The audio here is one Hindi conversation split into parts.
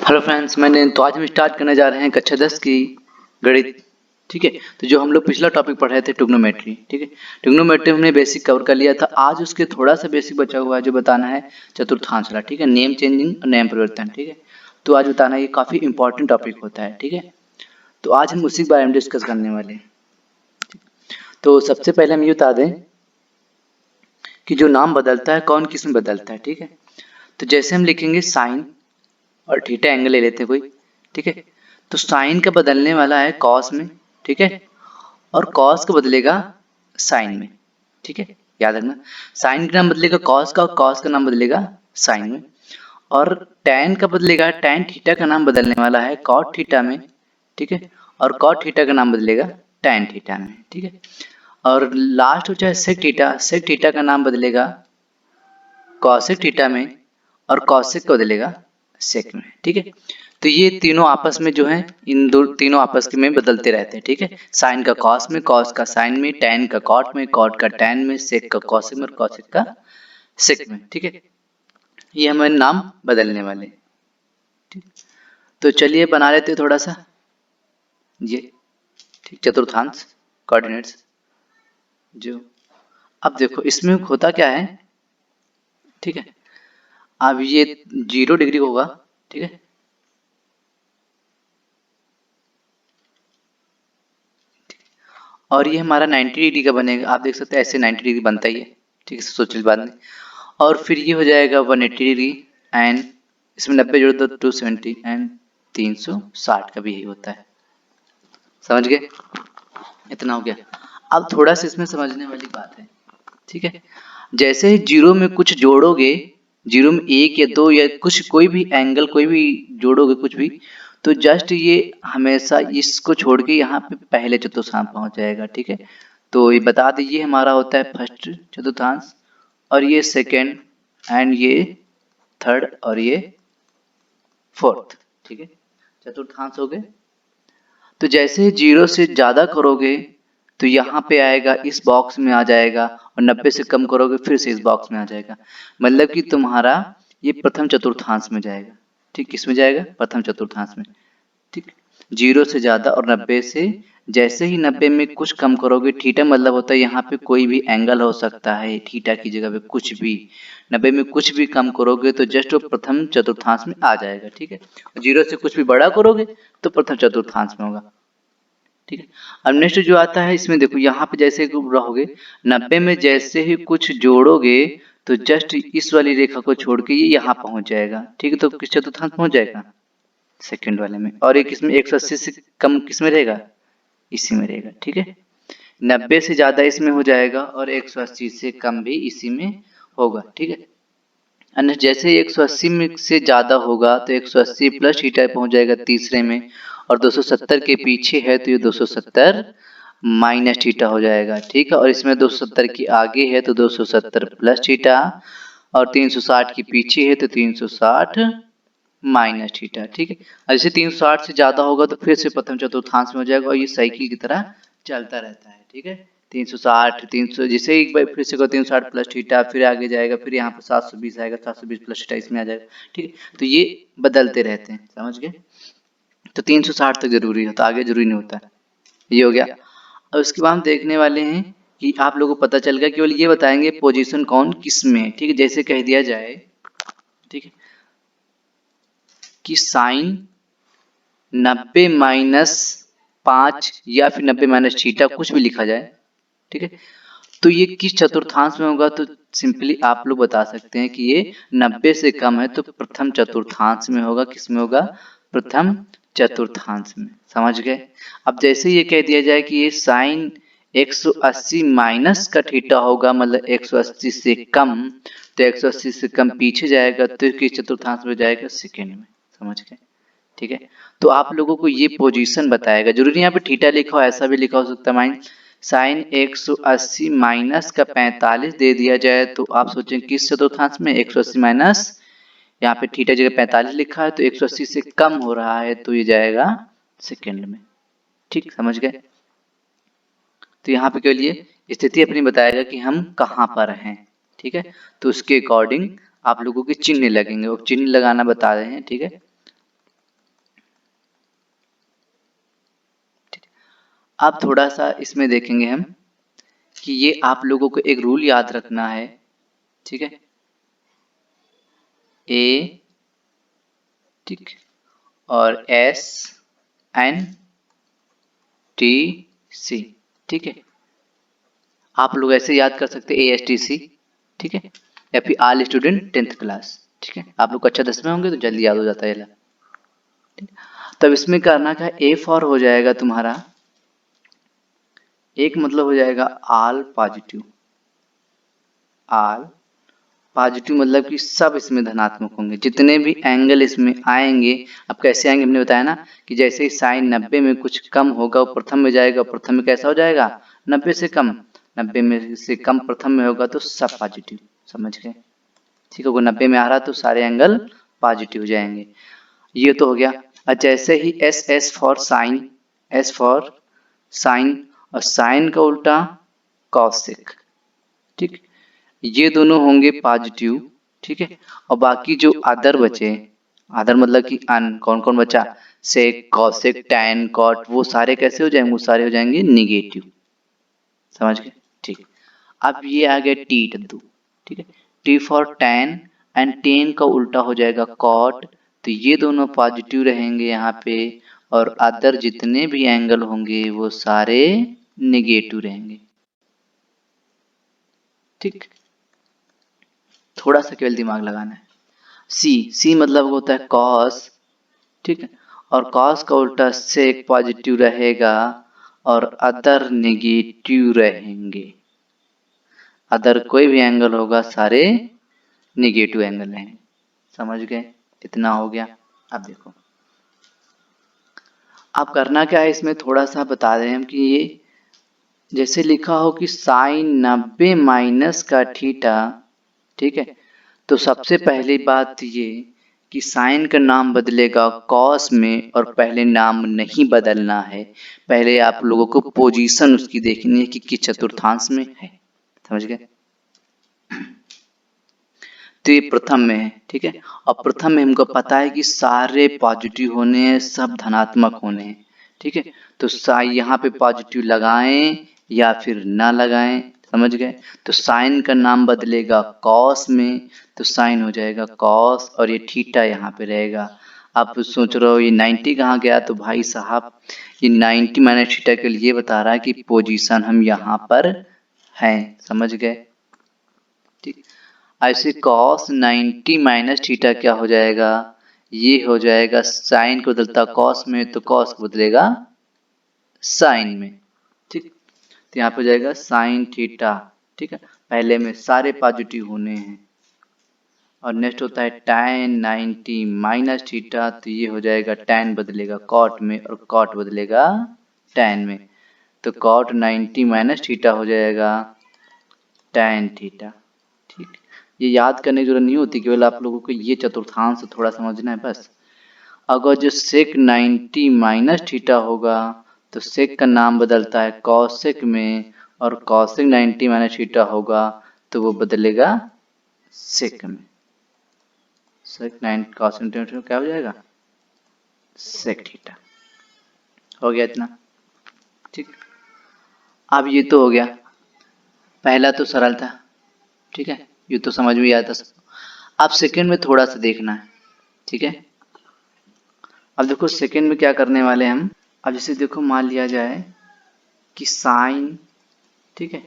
हेलो फ्रेंड्स, तो आज हम स्टार्ट करने जा रहे हैं कक्षा 10 की गणित। ठीक है। तो जो हम लोग पिछला टॉपिक पढ़े थे ट्रिग्नोमेट्री, ठीक है, ट्रिग्नोमेट्री हमने बेसिक कवर कर लिया था। आज उसके थोड़ा सा बेसिक बचा हुआ है जो बताना है चतुर्थांश वाला। ठीक है, नेम चेंजिंग और नेम परिवर्तन। ठीक है, तो आज बताना ये काफ़ी इंपॉर्टेंट टॉपिक होता है। ठीक है, तो आज हम उसी के बारे में डिस्कस करने वाले हैं। तो सबसे पहले हम ये बता दें कि जो नाम बदलता है कौन किस में बदलता है। ठीक है, तो जैसे हम लिखेंगे साइन और थीटा एंगल ले लेते हैं कोई। ठीक है, तो साइन का बदलने वाला है कॉस में। ठीक है, और कॉस का बदलेगा साइन में। ठीक है, याद रखना, साइन का नाम बदलेगा कॉस का और कॉस का नाम बदलेगा साइन में। और टैन का बदलेगा, टैन थीटा का नाम बदलने वाला है कॉट थीटा में। ठीक है, और कॉट थीटा का नाम बदलेगा टैन थीटा में। ठीक है, और लास्ट हो जाए सेक थीटा, सेक थीटा का नाम बदलेगा कॉसेक थीटा में और कॉसेक को बदलेगा सेक में। ठीक है, तो ये तीनों आपस में जो है इन दो तीनों आपस में बदलते रहते हैं। ठीक है, साइन का कॉस में, कॉस का साइन में, टैन का कॉट में, कॉट का टैन में, सेक का कॉसेक में और कॉसेक का सेक में। ठीक है, ये हमारे नाम बदलने वाले। ठीक, तो चलिए बना लेते हैं थोड़ा सा ये। ठीक, चतुर्थांश कोऑर्डिनेट्स जो, अब देखो इसमें होता क्या है। ठीक है, अब ये 0 डिग्री होगा। ठीक है, और ये हमारा 90 डिग्री का बनेगा। आप देख सकते हैं ऐसे 90 डिग्री बनता ही है। ठीक है, सोच बात नहीं। और फिर ये हो जाएगा 180 डिग्री एंड इसमें 90 जोड़ दो 270 एंड 360 का भी यही होता है। समझ गए, इतना हो गया। अब थोड़ा सा इसमें समझने वाली बात है। ठीक है, जैसे ही जीरो में कुछ जोड़ोगे, जीरो में एक या दो या कुछ कोई भी एंगल कोई भी जोड़ोगे कुछ भी, तो जस्ट ये हमेशा इसको छोड़ के यहाँ पे पहले चतुर्थांश पहुंच जाएगा। ठीक है, तो ये बता दीजिए हमारा होता है फर्स्ट चतुर्थांश और ये सेकंड एंड ये थर्ड और ये फोर्थ। ठीक है, चतुर्थांश हो गए। तो जैसे ही जीरो से ज्यादा करोगे तो यहाँ पे आएगा, इस बॉक्स में आ जाएगा, और 90 से कम करोगे फिर से इस बॉक्स में आ जाएगा। मतलब कि तुम्हारा ये प्रथम चतुर्थांश में जाएगा। ठीक, किस में जाएगा? प्रथम चतुर्थांश में। ठीक, 0 से ज्यादा और 90 से, जैसे ही 90 में कुछ कम करोगे, थीटा मतलब होता है यहाँ पे कोई भी एंगल हो सकता है, थीटा की जगह पे कुछ भी। 90 में कुछ भी कम करोगे तो जस्ट वो प्रथम चतुर्थांश में आ जाएगा। ठीक है, 0 से कुछ भी बड़ा करोगे तो प्रथम चतुर्थांश में होगा। ठीक है, अब नेक्स्ट जो आता है इसमें देखो यहाँ पे जैसे रहोगे 90 में जैसे ही कुछ जोड़ोगे तो जस्ट इस वाली रेखा को छोड़ के ये यहाँ पहुंच जाएगा। ठीक है, तो किस चतुर्थांश पहुंच जाएगा? सेकंड वाले में। और ये किसमें 180 से कम किसमें रहेगा? इसी में रहेगा। ठीक है, 90 से ज्यादा इसमें हो जाएगा और 180 से कम भी इसी में होगा। ठीक है, अन्य जैसे 180 में से ज्यादा होगा तो 180 प्लस थीटा पहुंच जाएगा तीसरे में, और 270 के पीछे है तो ये 270 माइनस थीटा हो जाएगा। ठीक है, और इसमें 270 की आगे है तो 270 प्लस थीटा, और 360 के पीछे है तो 360 माइनस थीटा। ठीक है, और जैसे 360 से ज्यादा होगा तो फिर से प्रथम चतुर्थांश में हो जाएगा और ये साइकिल की तरह चलता रहता है। ठीक है, 360 300 जैसे एक बार फिर से 360 प्लस थीटा, फिर आगे जाएगा, फिर यहाँ पर 720 आएगा, 720 प्लस थीटा इसमें आ जाएगा। ठीक है, तो ये बदलते रहते हैं। समझ गए, तो 360 तक जरूरी है, तो आगे जरूरी नहीं होता। ये हो गया। और उसके बाद हम देखने वाले हैं कि आप लोगों को पता चल गया, केवल ये बताएंगे पोजीशन कौन किस में। ठीक है, जैसे कह दिया जाए, ठीक है, कि साइन 90 माइनस 5 या फिर 90 माइनस थीटा कुछ भी लिखा जाए। ठीक है, तो ये किस चतुर्थांश में होगा? तो सिंपली आप लोग बता सकते हैं कि ये 90 से कम है तो प्रथम चतुर्थांश में होगा। किस में होगा? प्रथम चतुर्थांश में। समझ गए। अब जैसे ये कह दिया जाए कि ये साइन 180 माइनस का थीटा होगा, मतलब 180 से कम, तो 180 से कम पीछे जाएगा तो किस चतुर्थांश में जाएगा? सेकेंड में। समझ गए। ठीक है, तो आप लोगों को ये पोजीशन बताएगा, जरूरी यहाँ पे थीटा लिखा हो, ऐसा भी लिखा हो सकता है। माइन साइन 180 माइनस का 45 दे दिया जाए तो आप सोचें किस चतुर्थांश में? 180 माइनस, यहाँ पे थीटा जगह 45 लिखा है तो 180 से कम हो रहा है तो ये जाएगा सेकंड में। ठीक, समझ गए। तो यहाँ पे केवल ये स्थिति अपनी बताएगा कि हम कहाँ पर हैं। ठीक है, तो उसके अकॉर्डिंग आप लोगों के चिन्ह लगेंगे, वो चिन्ह लगाना बता रहे हैं। ठीक है, अब थोड़ा सा इसमें देखेंगे हम कि ये आप लोगों को एक रूल याद रखना है, ठीक है, ए, ठीक, और एस एन टी सी, ठीक है। आप लोग ऐसे याद कर सकते हैं ASTC, ठीक है, या फिर ऑल स्टूडेंट 10th क्लास, ठीक है। आप लोग अच्छा 10 में होंगे तो जल्दी याद हो जाता है। तब इसमें करना क्या, ए फॉर हो जाएगा तुम्हारा, एक मतलब हो जाएगा ऑल पॉजिटिव, ऑल पॉजिटिव मतलब कि सब इसमें धनात्मक होंगे, जितने भी एंगल इसमें आएंगे। अब कैसे आएंगे हमने बताया ना कि जैसे ही साइन 90 में कुछ कम होगा वो प्रथम में जाएगा, प्रथम में कैसा हो जाएगा 90 से कम, 90 में से कम प्रथम में होगा तो सब पॉजिटिव, समझ गए, ठीक है। वो 90 में आ रहा तो सारे एंगल पॉजिटिव हो जाएंगे, ये तो हो गया। और जैसे ही S for sine, S for sine, और साइन का उल्टा कॉसेक, ठीक, ये दोनों होंगे पॉजिटिव, ठीक है। और बाकी जो अदर बचे, अदर मतलब कि अन, कौन कौन बचा, सेक, कॉसेक, टैन, कॉट, वो सारे कैसे हो जाएंगे, वो सारे हो जाएंगे निगेटिव, समझ गए, ठीक। अब ये आ गया टी टद्दू, ठीक है, T for tan, and ten का उल्टा हो जाएगा कॉट, तो ये दोनों पॉजिटिव रहेंगे यहाँ पे, और अदर जितने भी एंगल होंगे वो सारे निगेटिव रहेंगे, ठीक। थोड़ा सा केवल दिमाग लगाना है। सी मतलब होता है कॉस, ठीक है, और कॉस का उल्टा सेक पॉजिटिव रहेगा और अदर नेगेटिव रहेंगे, अदर कोई भी एंगल होगा सारे नेगेटिव एंगल रहेंगे, समझ गए, इतना हो गया। अब देखो अब करना क्या है, इसमें थोड़ा सा बता रहे हैं हम कि ये जैसे लिखा हो कि साइन 90 माइनस का थीटा, ठीक है, तो सबसे पहली बात ये कि साइन का नाम बदलेगा कॉस में, और पहले नाम नहीं बदलना है, पहले आप लोगों को पोजीशन उसकी देखनी है कि किस चतुर्थांश में है, समझ गए। तो ये प्रथम में है, ठीक है, और प्रथम में हमको पता है कि सारे पॉजिटिव होने हैं, सब धनात्मक होने हैं, ठीक है। तो यहाँ पे पॉजिटिव लगाएं या फिर ना लगाएं, समझ गए। तो साइन का नाम बदलेगा कॉस में, तो साइन हो जाएगा कॉस, और ये थीटा यहाँ पे रहेगा। आप सोच रहे हो ये 90 कहाँ गया, तो भाई साहब ये 90 माइनस थीटा के लिए बता रहा है कि पोजीशन हम यहाँ पर हैं, समझ गए, ठीक। ऐसे कॉस 90 माइनस थीटा क्या हो जाएगा, ये हो जाएगा साइन को बदलता कॉस में, तो कॉस को बदलेगा साइन में, ठीक। तो यहाँ पे हो जाएगा साइन थीटा, ठीक है, पहले में सारे पॉजिटिव होने हैं। और नेक्स्ट होता है tan 90 माइनस थीटा, तो ये हो जाएगा tan बदलेगा कॉट में और कॉट बदलेगा tan में, तो कॉट 90 माइनस थीटा हो जाएगा tan थीटा, ठीक। ये याद करने की जरूरत नहीं होती, केवल आप लोगों को ये चतुर्थांश थोड़ा समझना है बस। अगर जो सेक 90 माइनस थीटा होगा तो सेक का नाम बदलता है कॉसेक में, और कॉसेक 90 माइनस थीटा होगा तो वो बदलेगा सेक में, सेक 90 कॉसेक 90 क्या हो जाएगा, सेक थीटा, हो गया इतना, ठीक। अब ये तो हो गया, पहला तो सरल था, ठीक है, ये तो समझ में आया था। अब सेकंड में थोड़ा सा देखना है, ठीक है। अब देखो सेकंड में क्या करने वाले हैं हम। अब जैसे देखो मान लिया जाए कि साइन, ठीक है,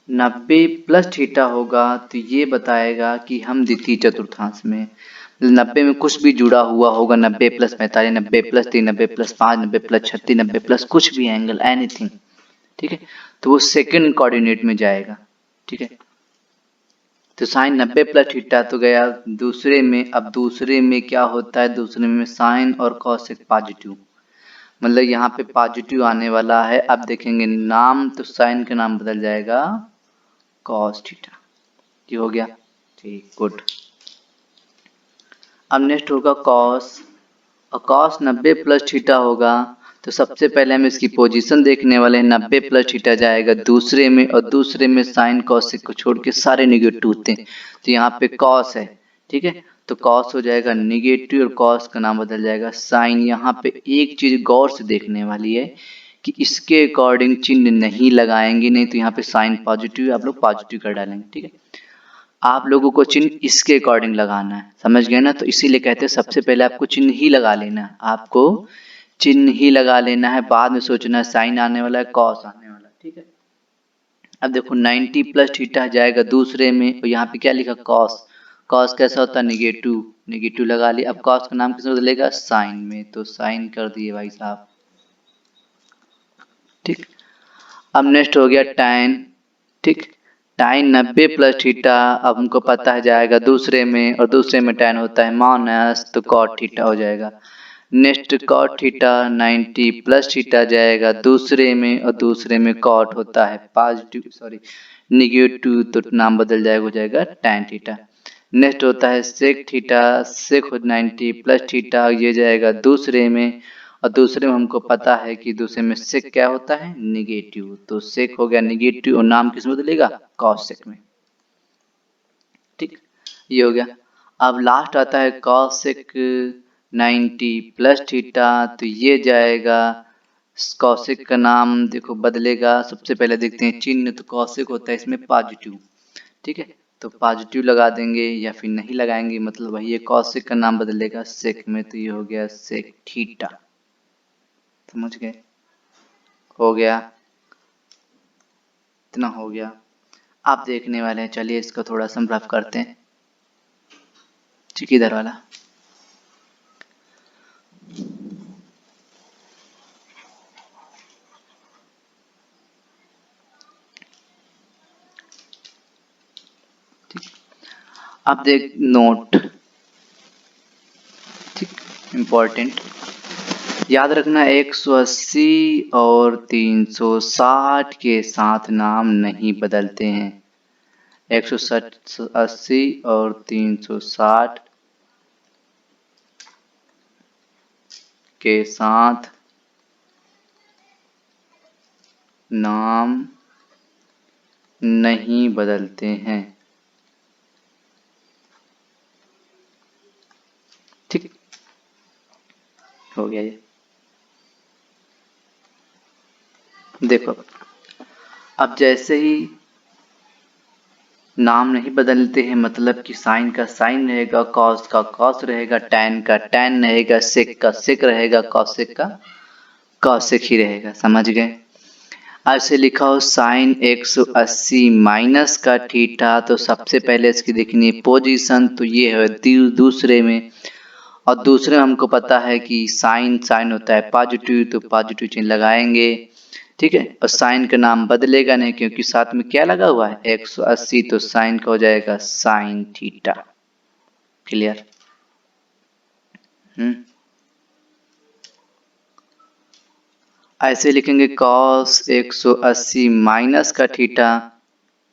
90 प्लस थीटा होगा, तो ये बताएगा कि हम द्वितीय चतुर्थांश में, 90 में कुछ भी जुड़ा हुआ होगा, 90 plus 45, 90 plus 3, 90 plus 5, 90 plus 36, 90 plus कुछ भी एंगल एनीथिंग, ठीक है, तो वो सेकंड कोऑर्डिनेट में जाएगा, ठीक है। तो साइन 90 प्लस थीटा तो गया दूसरे में। अब दूसरे में क्या होता है, दूसरे में साइन और कॉसेक पॉजिटिव, मतलब यहाँ पे पॉजिटिव आने वाला है। अब देखेंगे नाम, तो साइन का नाम बदल जाएगा कॉस थीटा, ये हो गया, ठीक, गुड। अब नेक्स्ट होगा कॉस, और कॉस 90 प्लस थीटा होगा, तो सबसे पहले हम इसकी पोजीशन देखने वाले हैं। 90 प्लस थीटा जाएगा दूसरे में, और दूसरे में साइन कॉसेक को छोड़ के सारे निगेटिव होते हैं, तो यहाँ पे कॉस है, ठीक है, तो कॉस हो जाएगा निगेटिव और कॉस का नाम बदल जाएगा साइन। यहाँ पे एक चीज गौर से देखने वाली है कि इसके अकॉर्डिंग चिन्ह नहीं लगाएंगे, नहीं तो यहाँ पे साइन पॉजिटिव आप लोग पॉजिटिव कर डालेंगे। ठीक है, आप लोगों को चिन्ह इसके अकॉर्डिंग लगाना है, समझ गए ना। तो इसीलिए कहते हैं सबसे पहले आपको चिन्ह ही लगा लेना है, आपको चिन्ह ही लगा लेना है, बाद में सोचना है साइन आने वाला है कॉस आने वाला है। ठीक है, अब देखो 90 प्लस थीटा जाएगा दूसरे में, और यहाँ पे क्या लिखा कॉस, कॉस कैसा होता है नेगेटिव, नेगेटिव लगा लिया। अब कॉस का नाम किसमें बदलेगा, साइन में, तो साइन कर दिए भाई साहब। ठीक, अब नेक्स्ट हो गया tan। ठीक, tan 90 प्लस थीटा, अब हमको पता है जाएगा दूसरे में, और दूसरे में tan होता है माइनस, तो cot थीटा हो जाएगा। Next cot theta 90 plus theta जाएगा दूसरे में, और दूसरे में cot होता है पॉजिटिव सॉरी निगेटिव, तो नाम बदल जाएगा, हो जाएगा tan थीटा। नेक्स्ट होता है sec theta, sec 90 plus theta, ये जाएगा दूसरे में, और दूसरे में हमको पता है कि दूसरे में सेक क्या होता है निगेटिव, तो सेक हो गया निगेटिव, और नाम किस में बदलेगा कॉस सेक में। ठीक, ये हो गया। अब लास्ट आता है कॉस सेक 90 प्लस थीटा, तो ये जाएगा कॉसेक का नाम देखो बदलेगा। सबसे पहले देखते हैं चिन्ह, तो कॉसेक होता है इसमें पॉजिटिव। ठीक है, तो पॉजिटिव लगा देंगे या फिर नहीं लगाएंगे, मतलब वही है कॉसेक का नाम बदलेगा सेक में, तो ये हो गया सेक थीटा। समझ गए, हो गया, इतना हो गया। आप देखने वाले हैं, चलिए इसको थोड़ा सा रफ करते हैं। ठीक, इधर वाला ठीक, आप देख नोट। ठीक, इम्पोर्टेंट याद रखना 180 और 360 के साथ नाम नहीं बदलते हैं। 180 और 360 के साथ नाम नहीं बदलते हैं। ठीक, हो गया ये। देखो अब जैसे ही नाम नहीं बदलते हैं, मतलब कि साइन का साइन रहेगा, कॉस का कॉस रहेगा, टैन का टैन रहेगा, सेक का सेक रहेगा, कॉसेक का कॉसेक ही रहेगा। समझ गए। ऐसे लिखा हो साइन 180 माइनस का थीटा, तो सबसे पहले इसकी देखनी पोजीशन, तो ये है दूसरे में, और दूसरे में हमको पता है कि साइन साइन होता है पॉजिटिव, तो पॉजिटिव चिन्ह लगाएंगे। ठीक है, और साइन का नाम बदलेगा नहीं, क्योंकि साथ में क्या लगा हुआ है 180, तो साइन का हो जाएगा साइन थीटा। क्लियर। ऐसे लिखेंगे कॉस 180 माइनस का थीटा।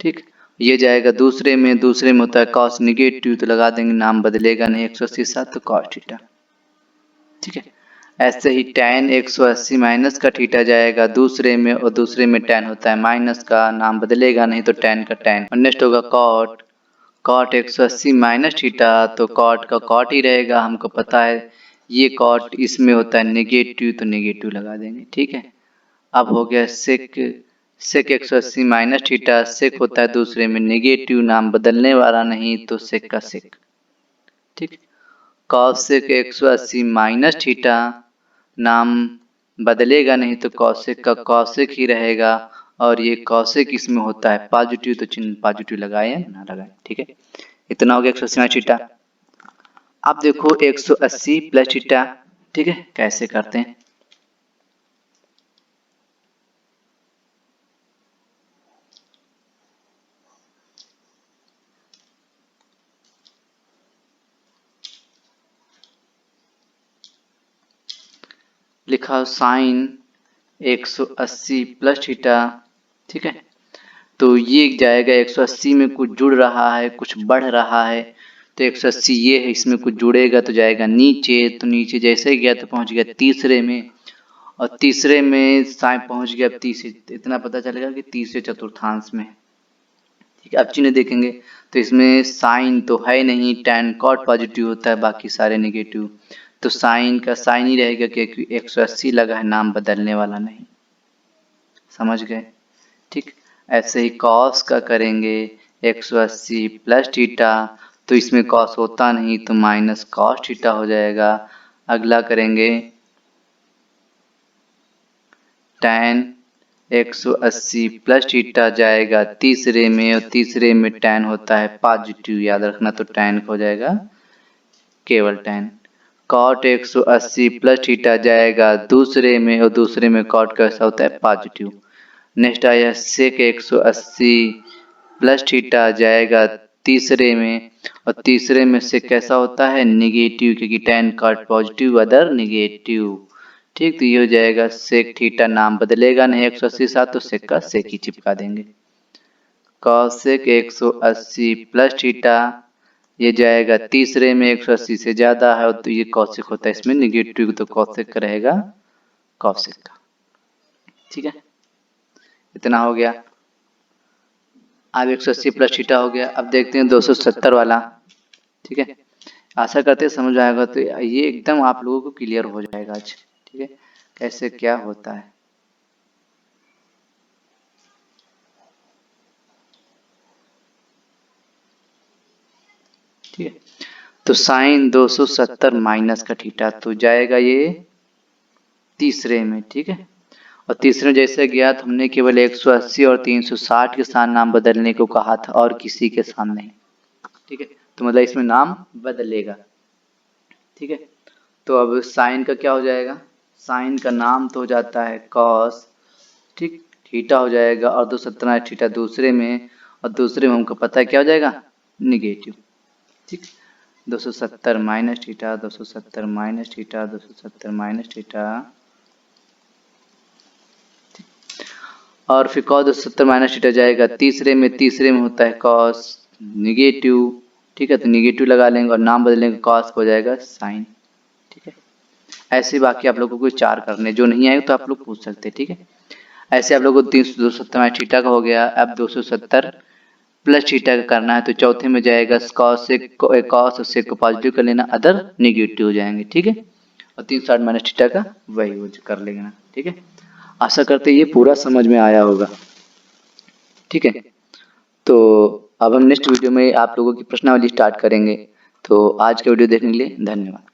ठीक, ये जाएगा दूसरे में, दूसरे में होता है कॉस निगेटिव, तो लगा देंगे नाम बदलेगा नहीं 180 साथ, तो कॉस थीटा। ठीक है, ऐसे ही tan 180 माइनस का थीटा जाएगा दूसरे में, और दूसरे में tan होता है माइनस का, नाम बदलेगा नहीं, तो tan का tan। और नेक्स्ट होगा cot, cot 180 माइनस थीटा, तो cot का cot ही रहेगा, हमको पता है ये cot इसमें होता है नेगेटिव, तो नेगेटिव लगा देंगे। ठीक है, अब हो गया sec, sec 180 minus theta, sec होता है दूसरे में नेगेटिव, नाम बदलने वाला नहीं, तो sec का sec। ठीक, कॉसेक 180 माइनस थीटा, नाम बदलेगा नहीं, तो कॉसेक का कॉसेक ही रहेगा, और ये कॉसेक इसमें होता है पॉजिटिव, तो चिन्ह पॉजिटिव लगाए ना लगाए। ठीक है, इतना हो गया 180 माइनस थीटा। अब देखो 180 प्लस थीटा। ठीक है, कैसे करते हैं, लिखा साइन 180 प्लस थीटा। ठीक है, तो ये जाएगा 180 में कुछ जुड़ रहा है, कुछ बढ़ रहा है, तो 180 ये है, इसमें कुछ जुड़ेगा तो जाएगा नीचे, तो नीचे जैसे ही गया तो पहुंच गया तीसरे में, और तीसरे में साइन पहुंच गया, अब तीसरे इतना पता चलेगा कि तीसरे चतुर्थांश में। ठीक है, अब चिन्ह देखेंगे तो इसमें साइन तो है नहीं, tan cot पॉजिटिव होता है, बाकी सारे नेगेटिव, तो साइन का साइन ही रहेगा, क्योंकि 180 लगा है, नाम बदलने वाला नहीं। समझ गए? ठीक, ऐसे ही कॉस का करेंगे 180 प्लस थीटा, तो इसमें कॉस होता नहीं तो माइनस कॉस थीटा हो जाएगा। अगला करेंगे tan 180 प्लस थीटा जाएगा तीसरे में, और तीसरे में tan होता है पॉजिटिव, याद रखना, तो tan हो जाएगा केवल tan। cot 180 प्लस थीटा जाएगा दूसरे में, और दूसरे में cot कैसा होता है पॉजिटिव। नेक्स्ट आया sec 180 प्लस थीटा जाएगा तीसरे में, और तीसरे में से कैसा होता है निगेटिव, क्योंकि tan cot positive other negative. ठीक, तो ये हो जाएगा sec थीटा, नाम बदलेगा नहीं 180 साथ, तो sec का sec ही चिपका देंगे। cosec 180 प्लस थीटा ये जाएगा तीसरे में, 180 से ज्यादा है तो ये cosec होता है, इसमें निगेटिव तो cosec रहेगा cosec का। ठीक है, इतना हो गया। अब 180 प्लस थीटा हो गया। अब देखते हैं 270 वाला। ठीक है, आशा करते हैं समझ आएगा, तो ये एकदम आप लोगों को क्लियर हो जाएगा आज। ठीक है, कैसे क्या होता है। ठीक है, तो साइन 270 माइनस का थीटा तो जाएगा ये तीसरे में। ठीक है, और तीसरे में जैसे गया तो हमने केवल 180 और 360 के साथ नाम बदलने को कहा था, और किसी के सामने। ठीक है, तो मतलब इसमें नाम बदलेगा। ठीक है, तो अब साइन का क्या हो जाएगा, साइन का नाम तो हो जाता है कॉस। ठीक, थीटा हो जाएगा, और 270 थीटा दूसरे में, और दूसरे में हमको पता है क्या हो जाएगा निगेटिव। ठीक, 270 minus theta, 270 minus theta, 270 minus theta, और फिर कॉस 270 माइनस थीटा जाएगा तीसरे में, तीसरे में होता है कॉस निगेटिव। ठीक है, तो निगेटिव लगा लेंगे और नाम बदलेंगे, कॉस हो जाएगा साइन। ठीक है, ऐसे बाकी आप लोगों को 4 करने, जो नहीं आएगा तो आप लोग पूछ सकते हैं। ठीक है, ऐसे आप लोगों को 270 माइनस थीटा का हो गया। अब 270 प्लस थीटा का करना है, तो चौथे में जाएगा कॉस और सेक को पॉजिटिव कर लेना, अदर निगेटिव हो जाएंगे। ठीक है, और 360 माइनस थीटा का वही वो कर लेना। ठीक है, आशा करते ये पूरा समझ में आया होगा। ठीक है, तो अब हम नेक्स्ट वीडियो में आप लोगों की प्रश्नावली स्टार्ट करेंगे। तो आज के वीडियो देखने के लिए धन्यवाद।